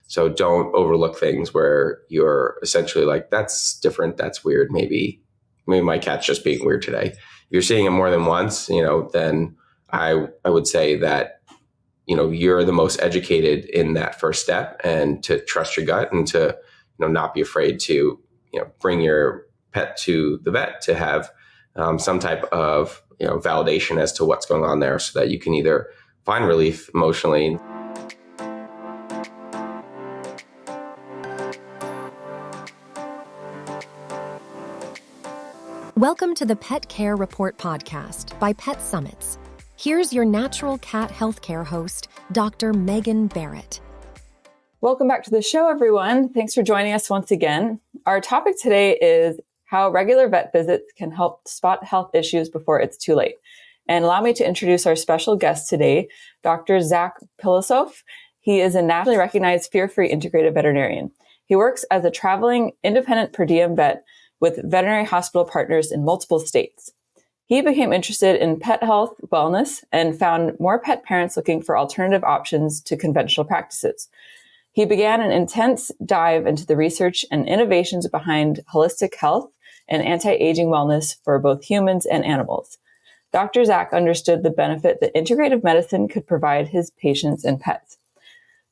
So don't overlook things where you're essentially like, that's different, that's weird. Maybe my cat's just being weird today. If you're seeing it more than once, then I would say that, you're the most educated in that first step, and to trust your gut and to, not be afraid to, bring your pet to the vet to have some type of, validation as to what's going on there, so that you can either find relief emotionally. Welcome to the Pet Care Report podcast by Pet Summits. Here's your natural cat healthcare host, Dr. Megan Barrett. Welcome back to the show, everyone. Thanks for joining us once again. Our topic today is how regular vet visits can help spot health issues before it's too late. And allow me to introduce our special guest today, Dr. Zach Pilossoph. He is a nationally recognized fear-free integrated veterinarian. He works as a traveling independent per diem vet with veterinary hospital partners in multiple states. He became interested in pet health, wellness, and found more pet parents looking for alternative options to conventional practices. He began an intense dive into the research and innovations behind holistic health and anti-aging wellness for both humans and animals. Dr. Zach understood the benefit that integrative medicine could provide his patients and pets.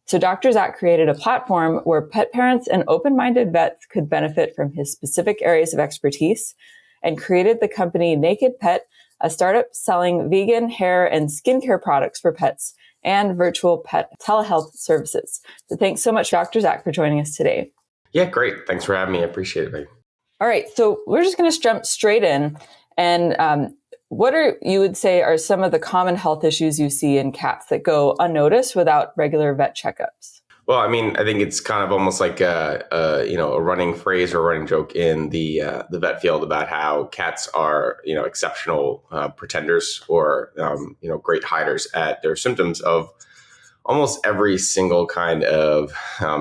So Dr. Zach created a platform where pet parents and open-minded vets could benefit from his specific areas of expertise, and created the company Naked Pet, a startup selling vegan hair and skincare products for pets and virtual pet telehealth services. So thanks so much, Dr. Zach, for joining us today. Yeah, great. Thanks for having me. I appreciate it, babe. All right, so we're just going to jump straight in. And what you would say are some of the common health issues you see in cats that go unnoticed without regular vet checkups? Well, I mean, I think it's kind of almost like a running phrase or a running joke in the vet field about how cats are, exceptional pretenders or, great hiders at their symptoms of almost every single kind of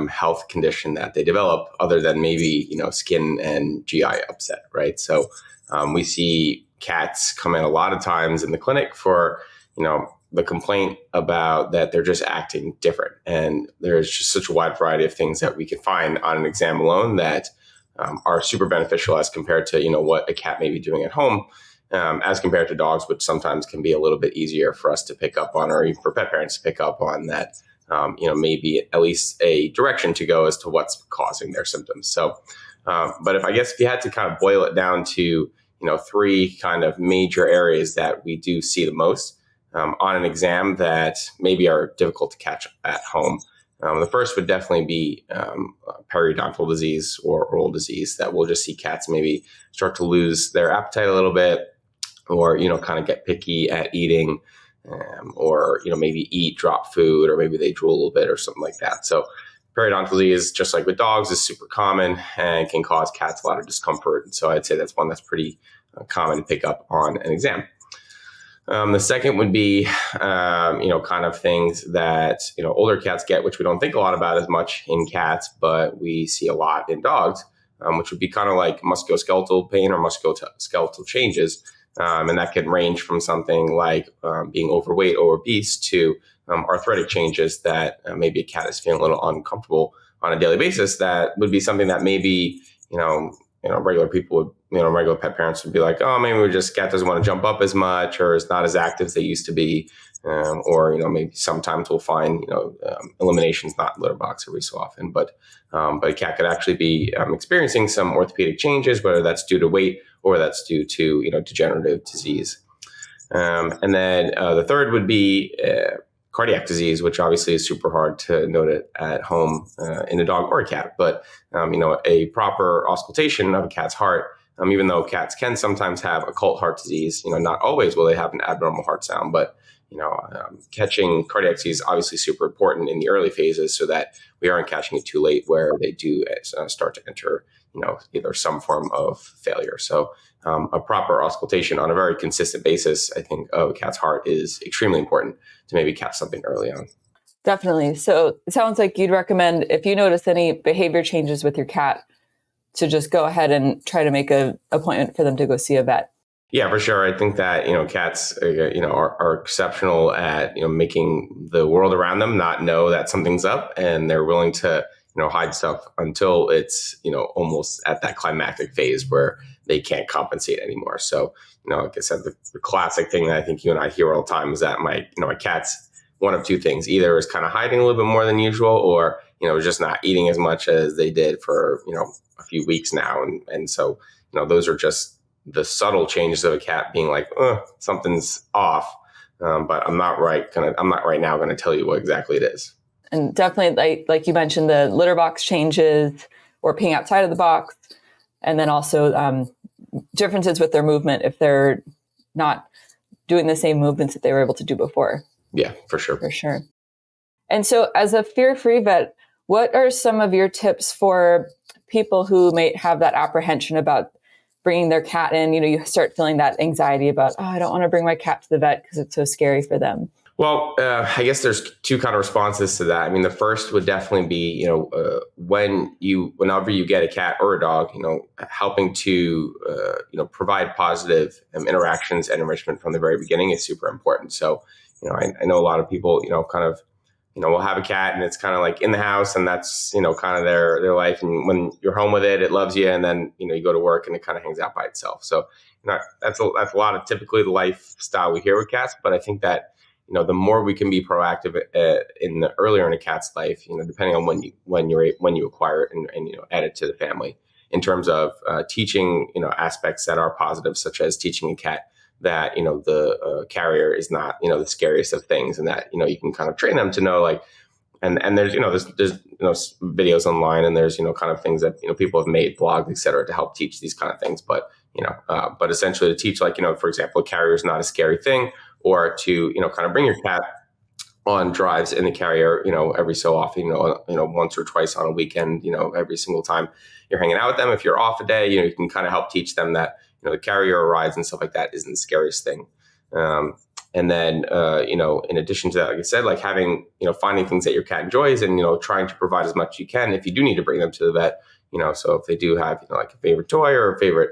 health condition that they develop, other than maybe, skin and GI upset, right? So we see cats come in a lot of times in the clinic for, the complaint about that they're just acting different. And there's just such a wide variety of things that we can find on an exam alone that are super beneficial as compared to, what a cat may be doing at home, as compared to dogs, which sometimes can be a little bit easier for us to pick up on, or even for pet parents to pick up on that, maybe at least a direction to go as to what's causing their symptoms. So, but if you had to kind of boil it down to, three kind of major areas that we do see the most on an exam that maybe are difficult to catch at home. The first would definitely be periodontal disease or oral disease, that we'll just see cats maybe start to lose their appetite a little bit, or, kind of get picky at eating, or, maybe drop food, or maybe they drool a little bit or something like that. So periodontal disease, just like with dogs, is super common and can cause cats a lot of discomfort. And so I'd say that's one that's pretty common to pick up on an exam. The second would be, kind of things that, older cats get, which we don't think a lot about as much in cats, but we see a lot in dogs, which would be kind of like musculoskeletal pain or musculoskeletal changes. And that can range from something like being overweight or obese to arthritic changes that maybe a cat is feeling a little uncomfortable on a daily basis. That would be something that maybe, regular people would, regular pet parents would be like, oh, maybe cat doesn't want to jump up as much, or is not as active as they used to be. Or, maybe sometimes we'll find, eliminations not in litter box every so often, but a cat could actually be experiencing some orthopedic changes, whether that's due to weight or that's due to, degenerative disease. And then the third would be cardiac disease, which obviously is super hard to note it at home in a dog or a cat. But, a proper auscultation of a cat's heart, even though cats can sometimes have occult heart disease, not always will they have an abnormal heart sound, but, catching cardiac disease is obviously super important in the early phases, so that we aren't catching it too late where they do start to enter, either some form of failure. So a proper auscultation on a very consistent basis, I think, of a cat's heart is extremely important to maybe catch something early on. Definitely. So it sounds like you'd recommend, if you notice any behavior changes with your cat, to just go ahead and try to make an appointment for them to go see a vet. Yeah, for sure. I think that, cats, are exceptional at, making the world around them not know that something's up, and they're willing to, hide stuff until it's, almost at that climactic phase where they can't compensate anymore. So, like I said, the classic thing that I think you and I hear all the time is that my cat's one of two things: either is kind of hiding a little bit more than usual, or, just not eating as much as they did for, a few weeks now. And so, those are just the subtle changes of a cat being like, something's off. But I'm not right now going to tell you what exactly it is. And definitely, like you mentioned, the litter box changes or peeing outside of the box. And then also differences with their movement if they're not doing the same movements that they were able to do before. Yeah, for sure. For sure. And so as a fear-free vet, what are some of your tips for people who may have that apprehension about bringing their cat in? You start feeling that anxiety about, I don't want to bring my cat to the vet because it's so scary for them. Well, I guess there's two kind of responses to that. I mean, the first would definitely be, whenever you get a cat or a dog, helping to, provide positive interactions and enrichment from the very beginning is super important. So, I know a lot of people, kind of, will have a cat and it's kind of like in the house, and that's, kind of their life. And when you're home with it, it loves you. And then, you go to work and it kind of hangs out by itself. So, that's a lot of typically the lifestyle we hear with cats. But I think that, the more we can be proactive earlier in a cat's life, depending on when you acquire it and add it to the family, in terms of teaching, aspects that are positive, such as teaching a cat that, the carrier is not, the scariest of things, and that, you can kind of train them to know, like, and there's, there's videos online, and there's, kind of things that, people have made, blogs, et cetera, to help teach these kind of things. But, but essentially to teach, like, for example, a carrier is not a scary thing, or to, kind of bring your cat on drives in the carrier, every so often, once or twice on a weekend, every single time you're hanging out with them. If you're off a day, you can kind of help teach them that, the carrier rides and stuff like that isn't the scariest thing. And then, in addition to that, like I said, like having, finding things that your cat enjoys and, trying to provide as much as you can if you do need to bring them to the vet, so if they do have, like a favorite toy or a favorite,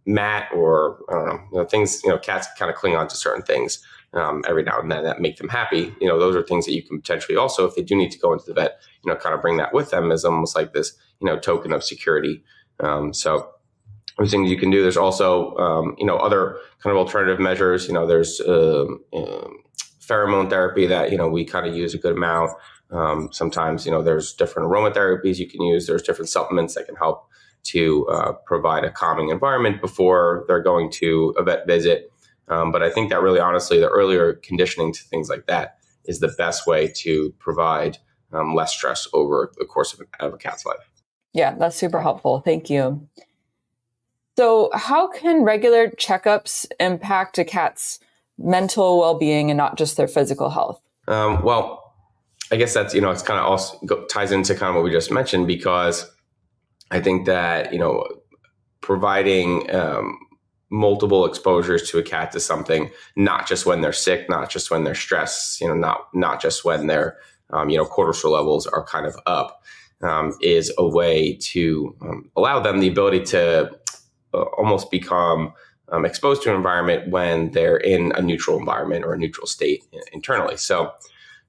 mat, or I don't know, things, cats kind of cling on to certain things every now and then that make them happy. Those are things that you can potentially also, if they do need to go into the vet, kind of bring that with them as almost like this, token of security. So there's things you can do. There's also, other kind of alternative measures. There's pheromone therapy that, we kind of use a good amount. Sometimes, there's different aromatherapies you can use. There's different supplements that can help to provide a calming environment before they're going to a vet visit. But I think that really, honestly, the earlier conditioning to things like that is the best way to provide less stress over the course of a cat's life. Yeah, that's super helpful. Thank you. So how can regular checkups impact a cat's mental well-being and not just their physical health? Well, I guess that's, it's kind of also ties into kind of what we just mentioned, because I think that, providing multiple exposures to a cat to something, not just when they're sick, not just when they're stressed, not just when their, cortisol levels are kind of up, is a way to allow them the ability to almost become exposed to an environment when they're in a neutral environment or a neutral state internally. So,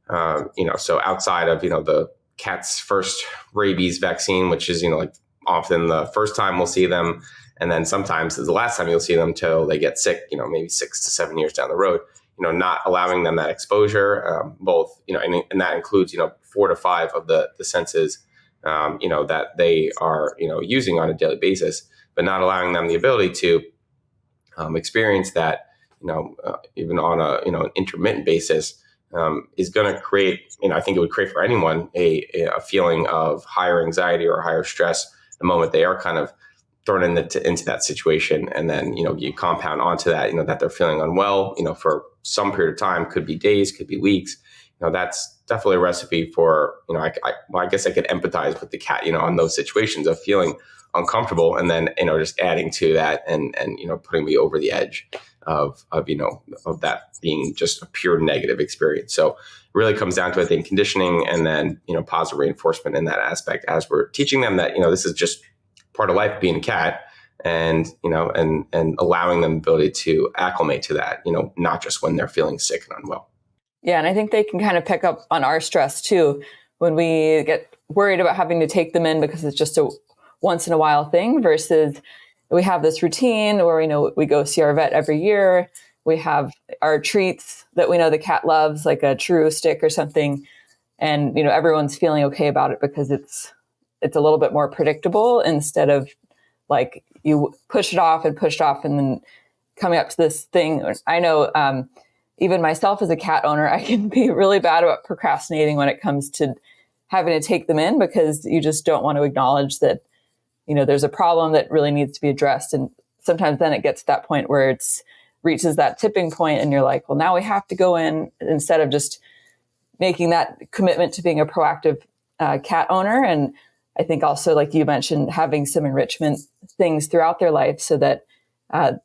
so outside of, the cat's first rabies vaccine, which is, like often the first time we'll see them, and then sometimes is the last time you'll see them till they get sick, maybe 6 to 7 years down the road, not allowing them that exposure, both, and that includes, 4 to 5 of the senses, that they are, using on a daily basis, but not allowing them the ability to experience that, even on an intermittent basis, is going to create, I think it would create for anyone a feeling of higher anxiety or higher stress the moment they are kind of thrown into that situation. And then, you compound onto that, that they're feeling unwell, for some period of time, could be days, could be weeks. That's definitely a recipe for, I guess I could empathize with the cat, on those situations of feeling uncomfortable, and then, just adding to that and putting me over the edge of that being just a pure negative experience. So it really comes down to, I think, conditioning, and then, positive reinforcement in that aspect, as we're teaching them that, this is just part of life being a cat, and, and allowing them the ability to acclimate to that, not just when they're feeling sick and unwell. Yeah. And I think they can kind of pick up on our stress too, when we get worried about having to take them in because it's just a once in a while thing versus we have this routine where, we go see our vet every year. We have our treats that we know the cat loves, like a churro stick or something. And, everyone's feeling okay about it because it's a little bit more predictable instead of like you push it off and then coming up to this thing. I know, even myself as a cat owner, I can be really bad about procrastinating when it comes to having to take them in because you just don't want to acknowledge that, there's a problem that really needs to be addressed. And sometimes then it gets to that point where it's reaches that tipping point and you're like, well, now we have to go in instead of just making that commitment to being a proactive cat owner. And I think also, like you mentioned, having some enrichment things throughout their life so that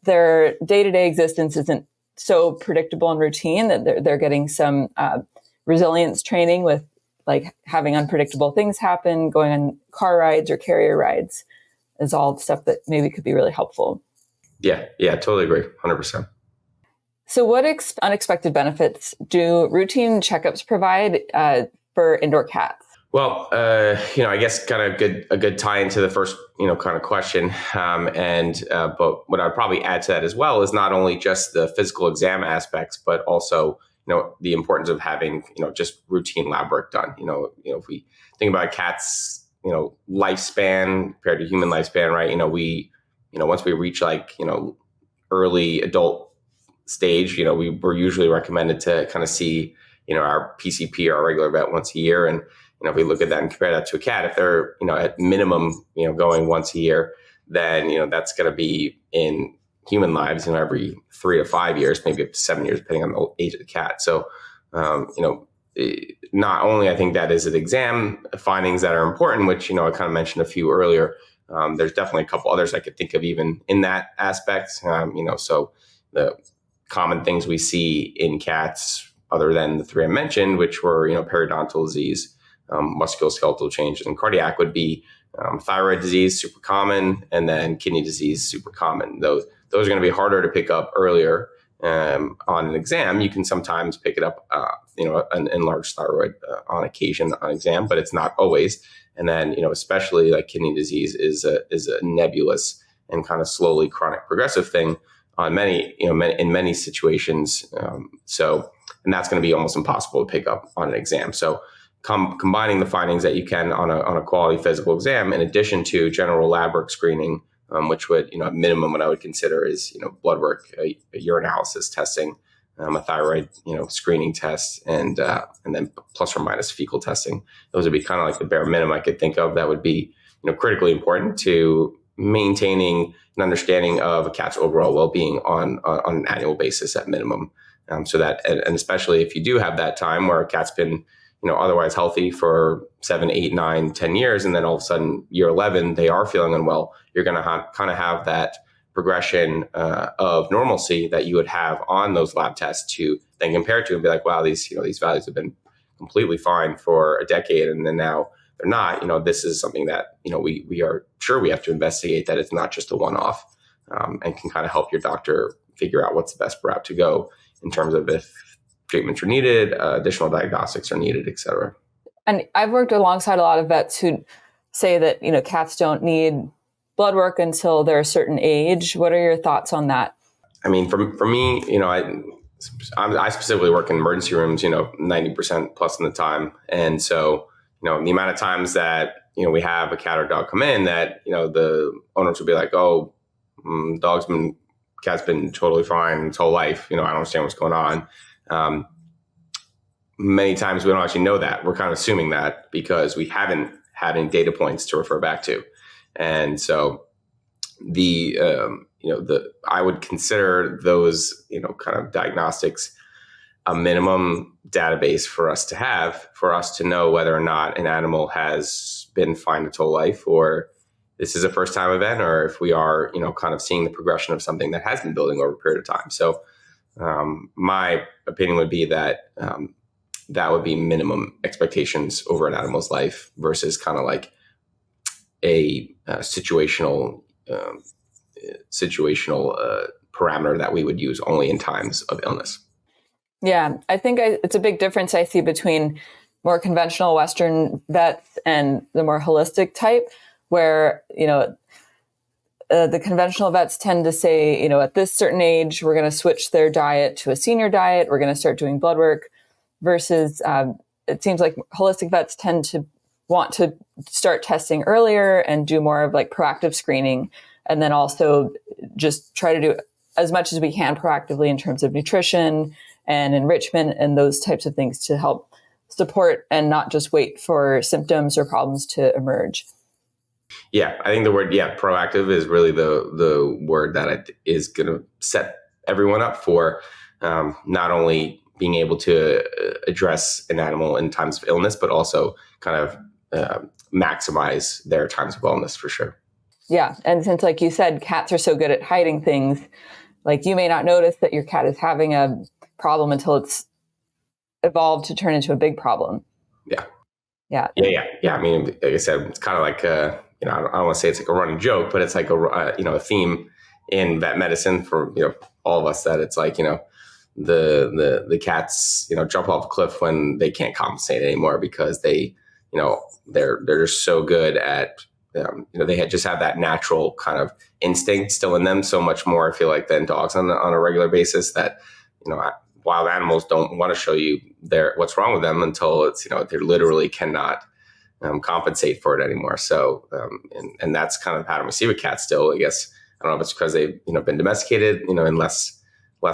their day-to-day existence isn't so predictable and routine, that they're getting some resilience training with like having unpredictable things happen, going on car rides or carrier rides is all stuff that maybe could be really helpful. Yeah, totally agree. 100%. So what unexpected benefits do routine checkups provide for indoor cats? Well, I guess kind of a good tie into the first, kind of question. But what I'd probably add to that as well is not only just the physical exam aspects, but also, the importance of having, just routine lab work done. If we think about cats, lifespan compared to human lifespan, right? Once we reach like, early adult stage, we're usually recommended to kind of see, our PCP or our regular vet once a year. And, if we look at that and compare that to a cat, if they're, at minimum, going once a year, then, that's going to be in human lives, every 3 to 5 years, maybe up to 7 years, depending on the age of the cat. So, not only I think that is an exam findings that are important, which, I kind of mentioned a few earlier. There's definitely a couple others I could think of even in that aspect. So the common things we see in cats, other than the three I mentioned, which were, periodontal disease, musculoskeletal changes, and cardiac would be thyroid disease, super common, and then kidney disease, super common. Those are going to be harder to pick up earlier on an exam. You can sometimes pick it up, an enlarged thyroid on occasion on exam, but it's not always. And then, especially like kidney disease is a nebulous and kind of slowly chronic progressive thing on in many situations. And that's going to be almost impossible to pick up on an exam. So combining the findings that you can on a quality physical exam, in addition to general lab work screening, which would, at minimum, what I would consider is, blood work, a urinalysis testing, a thyroid, screening test, and then plus or minus fecal testing. Those would be kind of like the bare minimum I could think of that would be, critically important to maintaining an understanding of a cat's overall well-being on an annual basis at minimum. So that, and especially if you do have that time where a cat's been, otherwise healthy for 7, 8, 9, 10 years, and then all of a sudden year 11, they are feeling unwell, you're going to kind of have that progression of normalcy that you would have on those lab tests to then compare to and be like, wow, these values have been completely fine for a decade, and then now they're not. This is something that, we are sure we have to investigate, that it's not just a one-off, and can kind of help your doctor figure out what's the best route to go in terms of if treatments are needed, additional diagnostics are needed, et cetera. And I've worked alongside a lot of vets who say that, cats don't need blood work until they're a certain age. What are your thoughts on that? I mean, for me, I specifically work in emergency rooms, 90% plus of the time. And so, the amount of times that, we have a cat or dog come in that, the owners will be like, oh, cat's been totally fine its whole life. I don't understand what's going on. Many times we don't actually know that. We're kind of assuming that because we haven't had any data points to refer back to. And so I would consider those, kind of diagnostics a minimum database for us to have, for us to know whether or not an animal has been fine its whole life, or this is a first time event, or if we are, kind of seeing the progression of something that has been building over a period of time. So my opinion would be that that would be minimum expectations over an animal's life versus kind of like a situational situational parameter that we would use only in times of illness. Yeah, I think it's a big difference I see between more conventional Western vets and the more holistic type, where, the conventional vets tend to say, at this certain age, we're going to switch their diet to a senior diet. We're going to start doing blood work versus it seems like holistic vets tend to want to start testing earlier and do more of like proactive screening. And then also just try to do as much as we can proactively in terms of nutrition and enrichment and those types of things to help support and not just wait for symptoms or problems to emerge. Yeah, I think the word, proactive is really the word that is going to set everyone up for not only being able to address an animal in times of illness, but also kind of maximize their times of wellness for sure. Yeah. And since, like you said, cats are so good at hiding things, like you may not notice that your cat is having a problem until it's evolved to turn into a big problem. Yeah. Yeah. I mean, like I said, it's kind of like, I don't want to say it's like a running joke, but it's like a theme in vet medicine for, all of us, that it's like, the cats, jump off a cliff when they can't compensate anymore because they, they're just so good at, they just have that natural kind of instinct still in them so much more, I feel like, than dogs on a regular basis, that, wild animals don't want to show you what's wrong with them until it's, they literally cannot compensate for it anymore. So, and that's kind of the pattern we see with cats still, I guess. I don't know if it's because they've, been domesticated, in less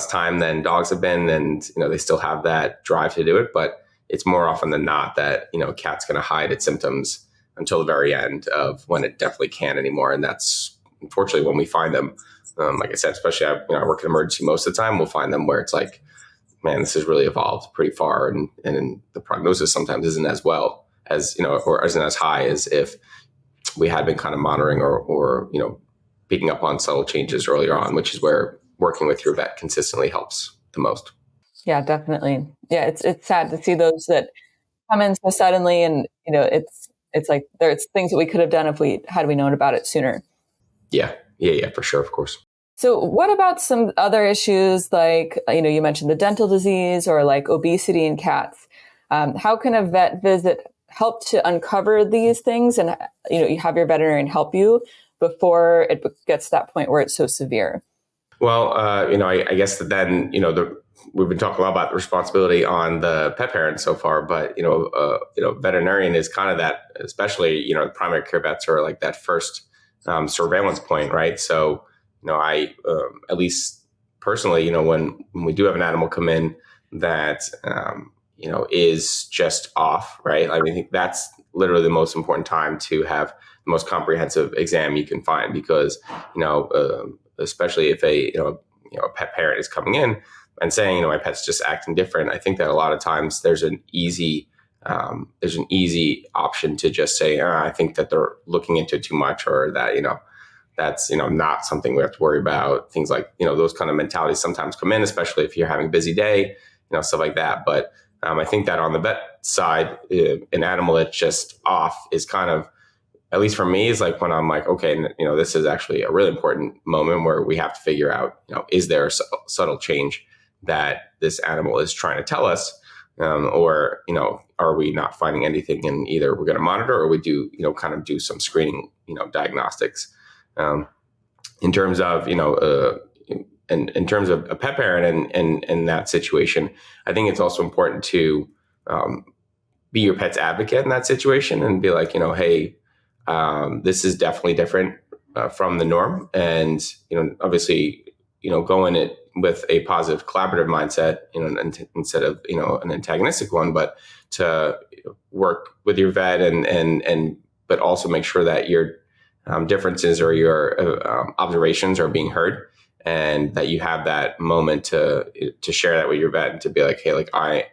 time than dogs have been, and, they still have that drive to do it, but it's more often than not that, cat's going to hide its symptoms until the very end of when it definitely can't anymore. And that's unfortunately when we find them. Like I said, especially I work in emergency most of the time, we'll find them where it's like, man, this has really evolved pretty far. And the prognosis sometimes isn't as well as, or isn't as high as if we had been kind of monitoring or picking up on subtle changes earlier on, which is where working with your vet consistently helps the most. Yeah, definitely. Yeah. It's sad to see those that come in so suddenly, and, it's like there's things that we could have done if we known about it sooner. Yeah, for sure. Of course. So what about some other issues like, you mentioned the dental disease or like obesity in cats? How can a vet visit help to uncover these things and, you have your veterinarian help you before it gets to that point where it's so severe? Well, I guess that then, we've been talking a lot about the responsibility on the pet parent so far, but, veterinarian is kind of that, especially, primary care vets are like that first surveillance point, right? So, I, at least personally, when we do have an animal come in that, is just off, right? I mean, I think that's literally the most important time to have the most comprehensive exam you can find, because, especially if a pet parent is coming in and saying, my pet's just acting different. I think that a lot of times there's an easy option to just say, I think that they're looking into it too much, or that, that's, not something we have to worry about. Things like, those kind of mentalities sometimes come in, especially if you're having a busy day, stuff like that. But I think that on the vet side, an animal that's just off is kind of, at least for me, is like when I'm like, okay, this is actually a really important moment where we have to figure out, is there a subtle change that this animal is trying to tell us? Or, are we not finding anything, and either we're going to monitor or we do, kind of do some screening, diagnostics. In terms of, in terms of a pet parent and in that situation, I think it's also important to be your pet's advocate in that situation and be like, hey, this is definitely different from the norm. And, obviously, go in it with a positive collaborative mindset, instead of, an antagonistic one, but to work with your vet but also make sure that your differences or your observations are being heard, and that you have that moment to share that with your vet and to be like, hey, like I've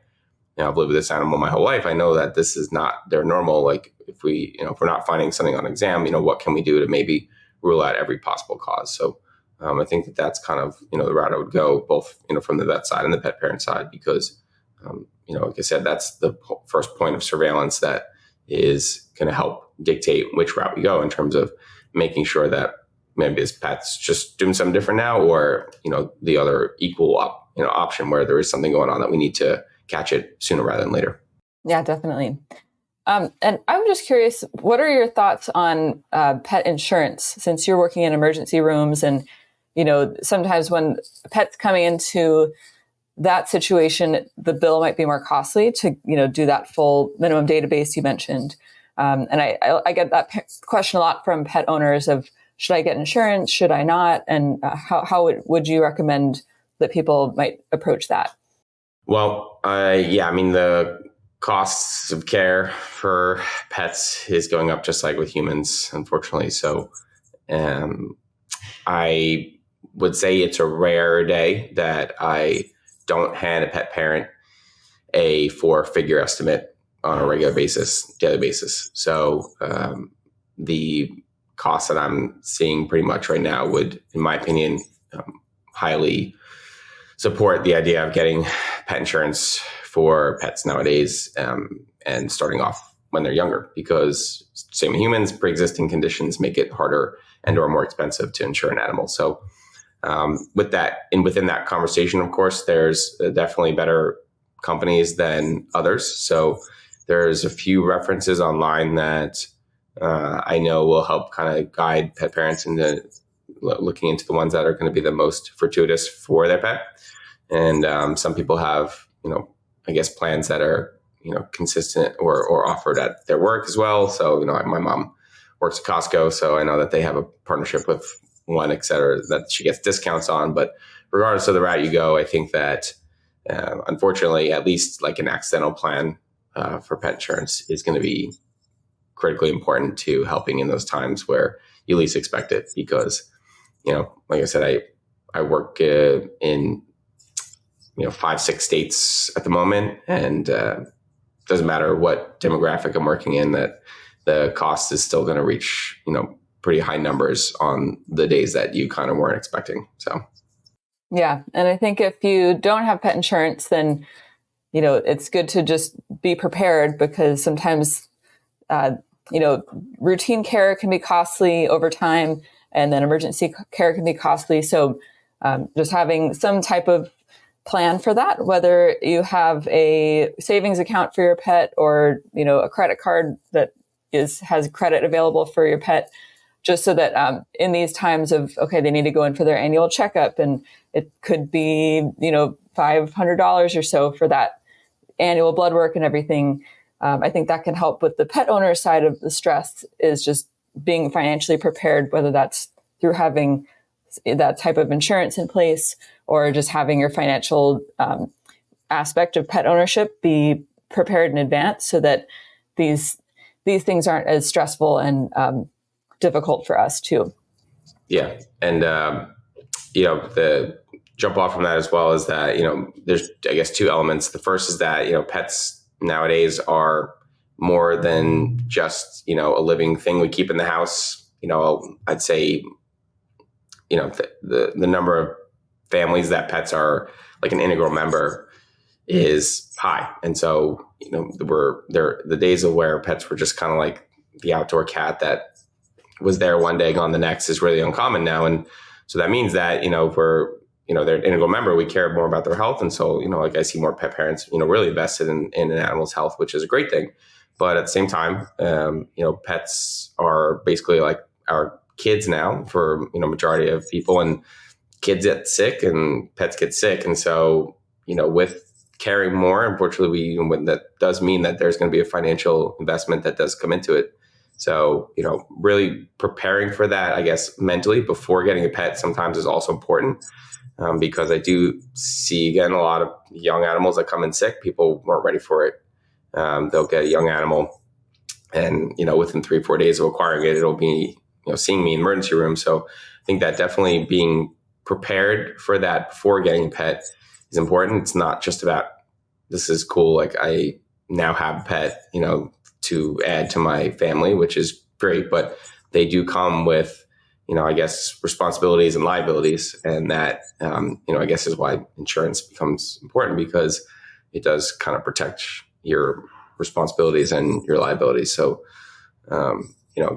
lived with this animal my whole life. I know that this is not their normal. Like if we're not finding something on exam, what can we do to maybe rule out every possible cause? So I think that that's kind of, the route I would go, both, from the vet side and the pet parent side, because, like I said, that's the first point of surveillance that is going to help dictate which route we go in terms of making sure that, maybe his pet's just doing something different now, or, the other equal option where there is something going on that we need to catch it sooner rather than later. Yeah, definitely. And I'm just curious, what are your thoughts on pet insurance, since you're working in emergency rooms and, sometimes when a pet's coming into that situation, the bill might be more costly to, do that full minimum database you mentioned. And I get that question a lot from pet owners of, should I get insurance? Should I not? And how would you recommend that people might approach that? Well, the costs of care for pets is going up just like with humans, unfortunately. So I would say it's a rare day that I don't hand a pet parent a 4-figure estimate on a regular basis, daily basis. So the cost that I'm seeing pretty much right now would, in my opinion, highly support the idea of getting pet insurance for pets nowadays, and starting off when they're younger, because same with humans, pre-existing conditions make it harder and or more expensive to insure an animal. So with that, and within that conversation, of course, there's definitely better companies than others. So there's a few references online that I know will help kind of guide pet parents into looking into the ones that are going to be the most fortuitous for their pet. And some people have, plans that are, consistent or offered at their work as well. So, my mom works at Costco, so I know that they have a partnership with one, et cetera, that she gets discounts on. But regardless of the route you go, I think that unfortunately, at least like an accidental plan for pet insurance is going to be critically important to helping in those times where you least expect it. Because, like I said, I work in 5-6 states at the moment, and doesn't matter what demographic I'm working in, that the cost is still going to reach pretty high numbers on the days that you kind of weren't expecting. So yeah, and I think if you don't have pet insurance, then it's good to just be prepared, because sometimes routine care can be costly over time, and then emergency care can be costly. So just having some type of plan for that, whether you have a savings account for your pet or, a credit card that has credit available for your pet, just so that in these times of, okay, they need to go in for their annual checkup, and it could be, $500 or so for that annual blood work and everything. I think that can help with the pet owner side of the stress, is just being financially prepared, whether that's through having that type of insurance in place, or just having your financial aspect of pet ownership be prepared in advance, so that these things aren't as stressful and difficult for us too. Yeah. And, the jump off from that as well is that, there's, I guess, 2 elements. The first is that, pets nowadays are more than just, a living thing we keep in the house. I'd say, the number of families that pets are like an integral member is high. And so, the days of where pets were just kind of like the outdoor cat that was there one day, gone the next, is really uncommon now. And so that means that, if we're, they're an integral member, we care more about their health. And so, I see more pet parents, really invested in an animal's health, which is a great thing. But at the same time, pets are basically like our kids now for, majority of people, and kids get sick and pets get sick. And so, with caring more, unfortunately, that does mean that there's going to be a financial investment that does come into it. So, really preparing for that, I guess, mentally before getting a pet sometimes is also important, because I do see, again, a lot of young animals that come in sick. People weren't ready for it. They'll get a young animal, and, within 3-4 days of acquiring it, it'll be, seeing me in the emergency room. So I think that definitely being prepared for that before getting a pet is important. It's not just about, this is cool, like I now have a pet, to add to my family, which is great, but they do come with, I guess, responsibilities and liabilities. And that, I guess is why insurance becomes important, because it does kind of protect your responsibilities and your liabilities. So,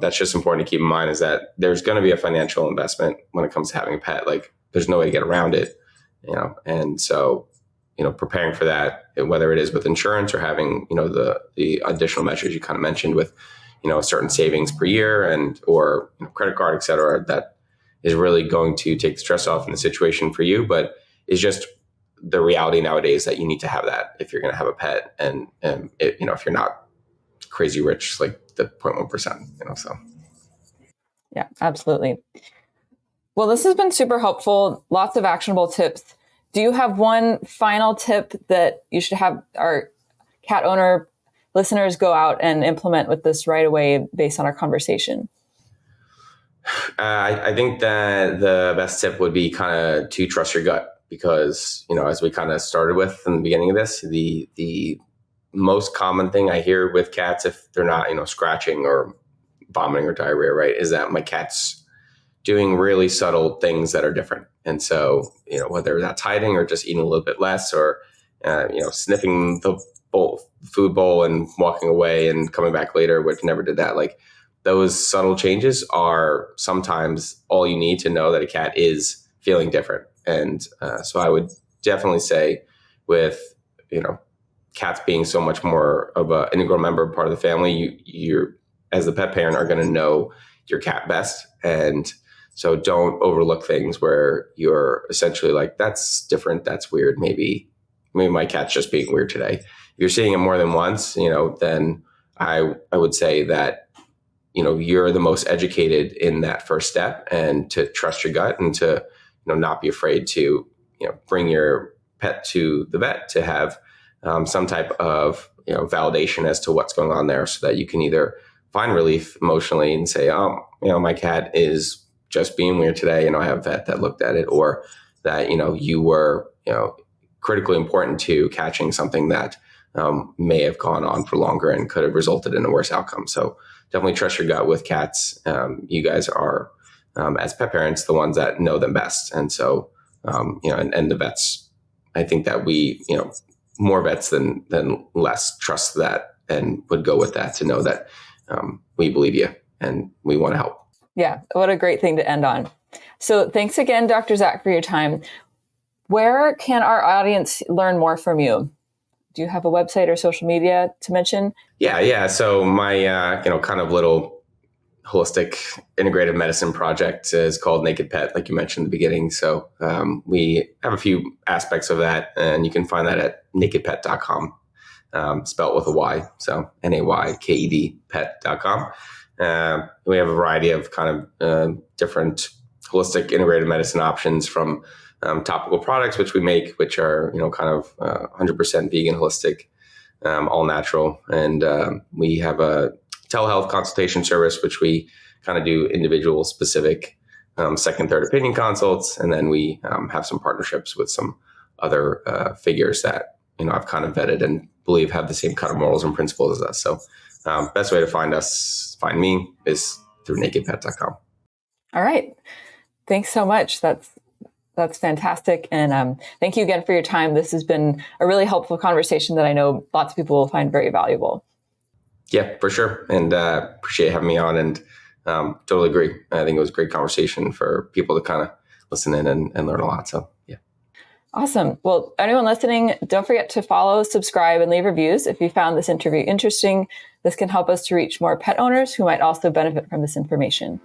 that's just important to keep in mind, is that there's going to be a financial investment when it comes to having a pet. Like, there's no way to get around it, and so, preparing for that, whether it is with insurance or having, the additional measures you kind of mentioned with, certain savings per year or credit card, et cetera, that is really going to take the stress off in the situation for you. But it's just the reality nowadays that you need to have that if you're going to have a pet, and if you're not crazy rich, like the 0.1%, so. Yeah, absolutely. Well, this has been super helpful. Lots of actionable tips. Do you have one final tip that you should have our cat owner listeners go out and implement with this right away based on our conversation? I think that the best tip would be kind of to trust your gut, because, as we kind of started with in the beginning of this, the most common thing I hear with cats, if they're not, scratching or vomiting or diarrhea, right, is that my cat's doing really subtle things that are different. And so, whether that's hiding or just eating a little bit less, or, sniffing the food bowl and walking away and coming back later, which never did that. Like, those subtle changes are sometimes all you need to know that a cat is feeling different. And so I would definitely say, with, cats being so much more of an integral member, part of the family, you're, as the pet parent, are going to know your cat best. And so don't overlook things where you're essentially like, that's different, that's weird. Maybe my cat's just being weird today. If you're seeing it more than once, then I would say that, you're the most educated in that first step, and to trust your gut, and to, not be afraid to, bring your pet to the vet to have some type of, validation as to what's going on there, so that you can either find relief emotionally and say, oh, my cat is just being weird today, I have a vet that looked at it, or that, you were, critically important to catching something that may have gone on for longer and could have resulted in a worse outcome. So definitely trust your gut with cats. You guys are, as pet parents, the ones that know them best. And so, and the vets, I think that we, more vets than less trust that, and would go with that, to know that we believe you and we want to help. Yeah, what a great thing to end on. So thanks again, Dr. Zach, for your time. Where can our audience learn more from you? Do you have a website or social media to mention? Yeah. So my, kind of little holistic integrative medicine project is called Naked Pet, like you mentioned in the beginning. So we have a few aspects of that, and you can find that at nakedpet.com, spelled with a Y. So NAYKED pet.com. We have a variety of kind of different holistic integrated medicine options, from topical products, which we make, which are, kind of 100% vegan, holistic, all natural. And we have a telehealth consultation service, which we kind of do individual specific second, third opinion consults. And then we have some partnerships with some other figures that, I've kind of vetted and believe have the same kind of morals and principles as us. So best way to find me is through nakedpet.com. All right. Thanks so much. That's fantastic. And thank you again for your time. This has been a really helpful conversation that I know lots of people will find very valuable. Yeah, for sure. And appreciate having me on, and totally agree. I think it was a great conversation for people to kind of listen in and learn a lot. So, yeah. Awesome. Well, anyone listening, don't forget to follow, subscribe, and leave reviews if you found this interview interesting. This can help us to reach more pet owners who might also benefit from this information.